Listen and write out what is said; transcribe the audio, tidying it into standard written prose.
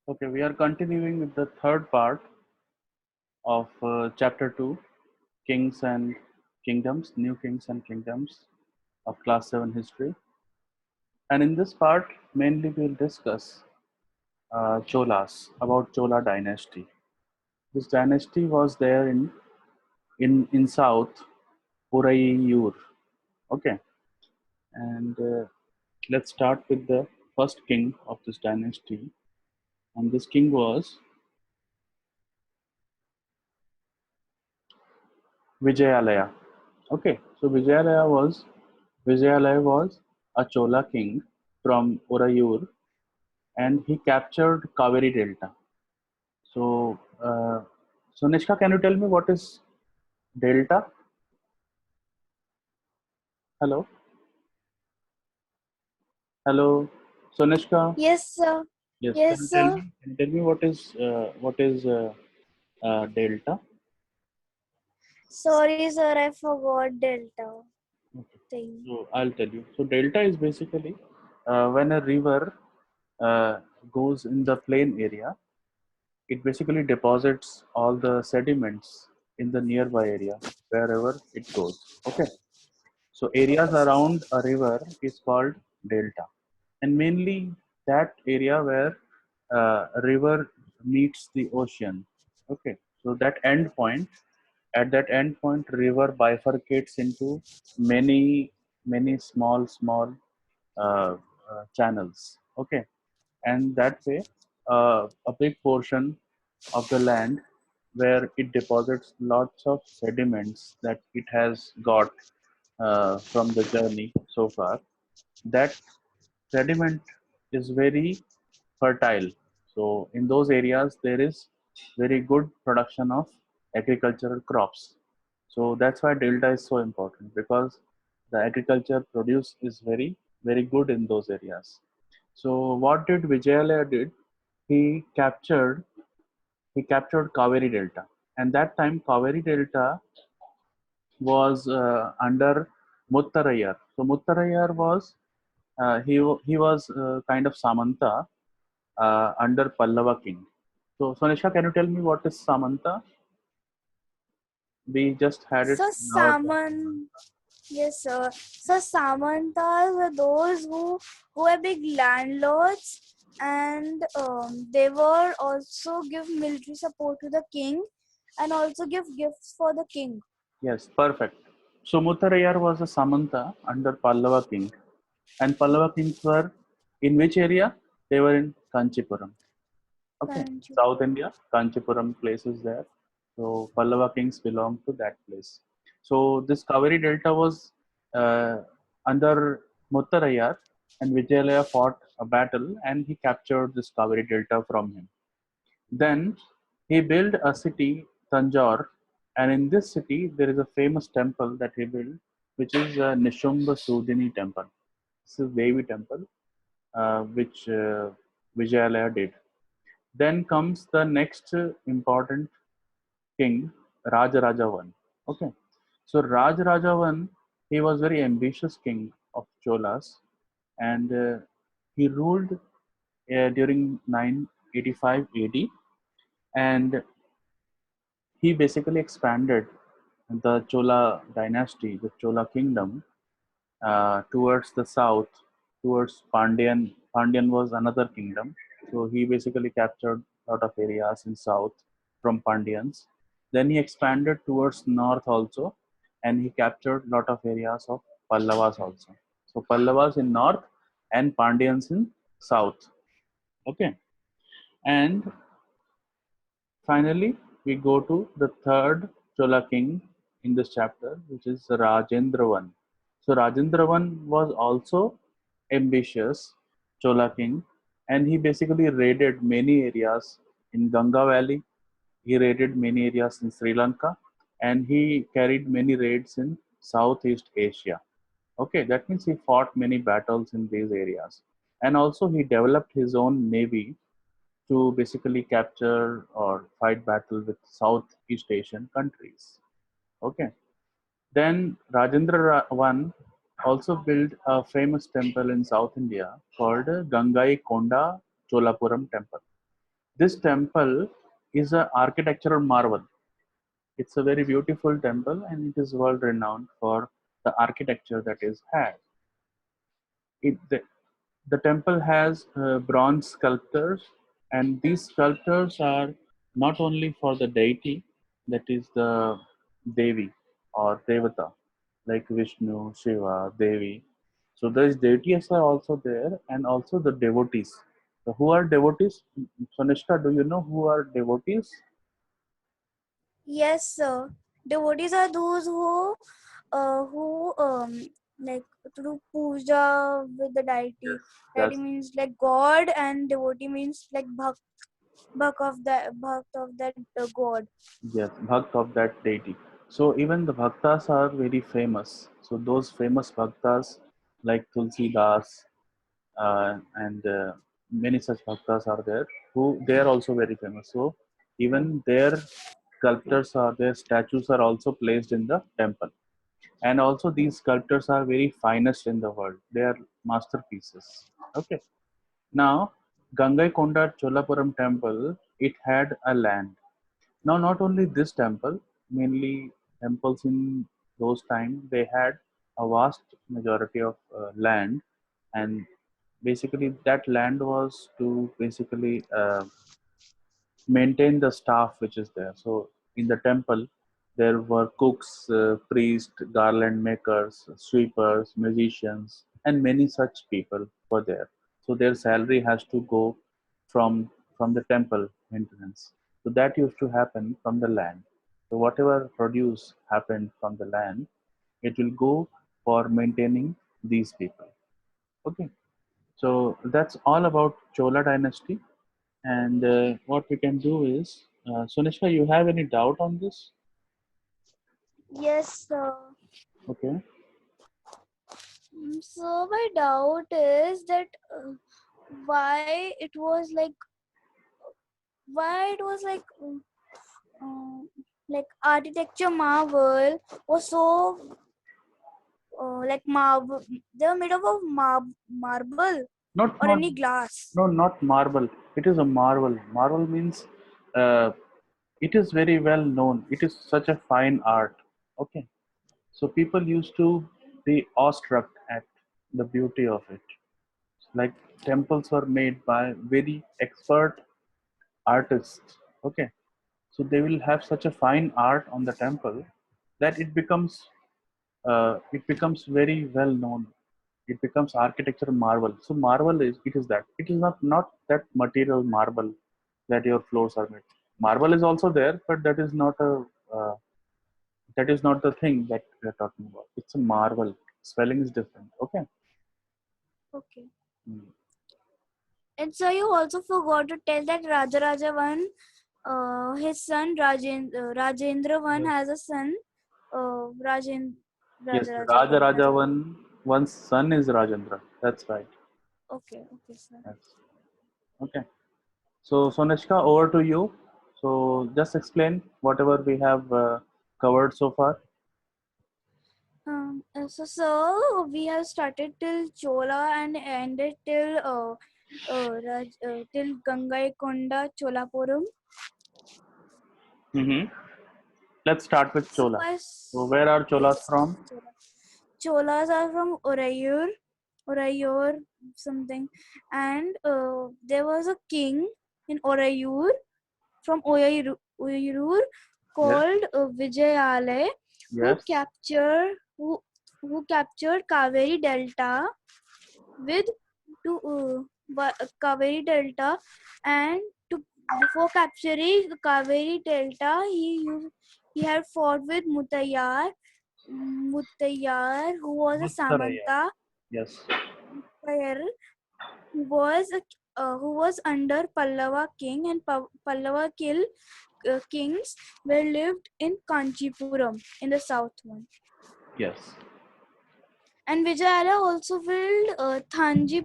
Okay, we are continuing with the third part of chapter 2, Kings and Kingdoms, New Kings and Kingdoms of class 7 history. And in this part, mainly we'll discuss Cholas, about Chola dynasty. This dynasty was there in South, Urayur. Okay, and let's start with the first king of this dynasty. And this king was Vijayalaya. Okay, so Vijayalaya was a Chola king from Urayur, and he captured Kaveri Delta. So Nishka, can you tell me what is Delta? Hello, hello. So Nishka, Yes, sir. yes, can Yes, you tell sir. me? Can you tell me what is Delta? Sorry, sir. I forgot Delta Okay, thing. so I'll tell you. So Delta is basically when a river uh, goes in the plain area, it basically deposits all the sediments in the nearby area wherever it goes. Okay, so areas around a river is called delta, and mainly that area where a river meets the ocean. Okay, so that end point, at that end point, river bifurcates into many small channels. Okay, and that way a big portion of the land where it deposits lots of sediments that it has got from the journey so far. That sediment is very fertile. So in those areas there is very good production of agricultural crops. So that's why delta is so important, because the agriculture produce is very good in those areas. So what did Vijayalaya did? He captured he captured Kaveri Delta, and that time Kaveri Delta was under Muttarayar. So Muttarayar was he was kind of Samanta under Pallava king. So Sonisha, can you tell me what is Samanta? We just had it So, in our class. Yes, sir. So, Samantas were those who were big landlords, and they were also give military support to the king, and also give gifts for the king. Yes, perfect. So Muttarayar was a Samanta under Pallava king, and Pallava kings were in which area? They were in Kanchipuram. Okay, South Kanchipuram. India, Kanchipuram place is there. So Pallava kings belong to that place. So this Kaveri Delta was under Muttarayar, and Vijayalaya fought a battle and he captured this Kaveri Delta from him. Then he built a city, Tanjore, and in this city there is a famous temple that he built, which is Nishumbha Sudhini temple. This is Devi temple, which Vijayalaya did. Then comes the next important king, Rajaraja I. Okay, so Rajaraja I, he was very ambitious king of Cholas, and he ruled during 985 AD, and he basically expanded the Chola dynasty, the Chola kingdom, towards the south, towards Pandyan. Pandyan was another kingdom, so he basically captured a lot of areas in south from Pandyans. Then he expanded towards north also, and he captured a lot of areas of Pallavas also. So Pallavas in north and Pandyans in south. Okay, and finally we go to the third Chola king in this chapter, which is Rajendra I. So Rajendra I was also ambitious Chola king, and he basically raided many areas in Ganga Valley. He raided many areas in Sri Lanka, and he carried many raids in Southeast Asia. Okay, that means he fought many battles in these areas, and also he developed his own navy to basically capture or fight battle with Southeast Asian countries. Okay. Then Rajendra I also built a famous temple in South India called Gangai Konda Cholapuram Temple. This temple is an architectural marvel. It's a very beautiful temple and it is world renowned for the architecture that is had. The temple has bronze sculptures, and these sculptures are not only for the deity, that is the Devi or Devata, like Vishnu, Shiva, Devi. So those deities are also there, and also the devotees. So who are devotees? Sonishka, do you know who are devotees? Yes, sir. Devotees are those who like to do puja with the deity. Deity That's means like God, and devotee means like bhakt of that God. yes, bhakt of that deity. So even the bhaktas are very famous. So those famous bhaktas like Tulsi Das and many such bhaktas are there who they are also very famous. So even their sculptures or their statues are also placed in the temple. And also these sculptures are very finest in the world. They are masterpieces. Okay. Now Gangaikonda Cholapuram temple, it had a land. Now, not only this temple, mainly temples in those times, they had a vast majority of land, and basically that land was to basically maintain the staff which is there. So, in the temple, there were cooks, priests, garland makers, sweepers, musicians, and many such people were there. So, their salary has to go from the temple maintenance. So that used to happen from the land. So whatever produce happened from the land, it will go for maintaining these people. Okay. So that's all about Chola dynasty. And what we can do is, Sunishka, you have any doubt on this? Yes, sir. Okay. So my doubt is that why it was like why it was like architecture marvel was so like marble. They were made of marble Not or not any glass. no, not marble. It is a marvel. Marvel means uh, it is very well known. It is such a fine art. Okay. So people used to be awestruck at the beauty of it. Like temples were made by very expert artists. Okay. So they will have such a fine art on the temple that it becomes very well known. It becomes architectural marvel. So marvel is it is that it is not that material marble that your floors are made. Marble is also there, but uh, that is not the thing that we are talking about. It's a marvel. Spelling is different. Okay. Okay. Hmm. And so you also forgot to tell that Raja one, his son Rajendra one Yes. has a son, Yes. Raja Raja one has Raja a. one. One's son is Rajendra. That's right. Okay, okay, sir. Yes. Okay. So Sonishka, over to you. So just explain whatever we have covered so far. So we have started till Chola and ended till Gangaikonda Cholapuram. Mm-hmm. Let's start with So Chola. So where are Cholas yes, from? Cholas are from Orayur something, and there was a king in Orayur from Orayur Yes. called Vijayale who Yes. captured who captured Kaveri Delta with Kaveri Delta, and to before capturing Kaveri Delta he had fought with Muttayar, who was a Muttaraya. Samanta Yes. player, who was under Pallava king, and kings were lived in Kanchipuram in the south one. Yes. And Vijayala also filled Thanji.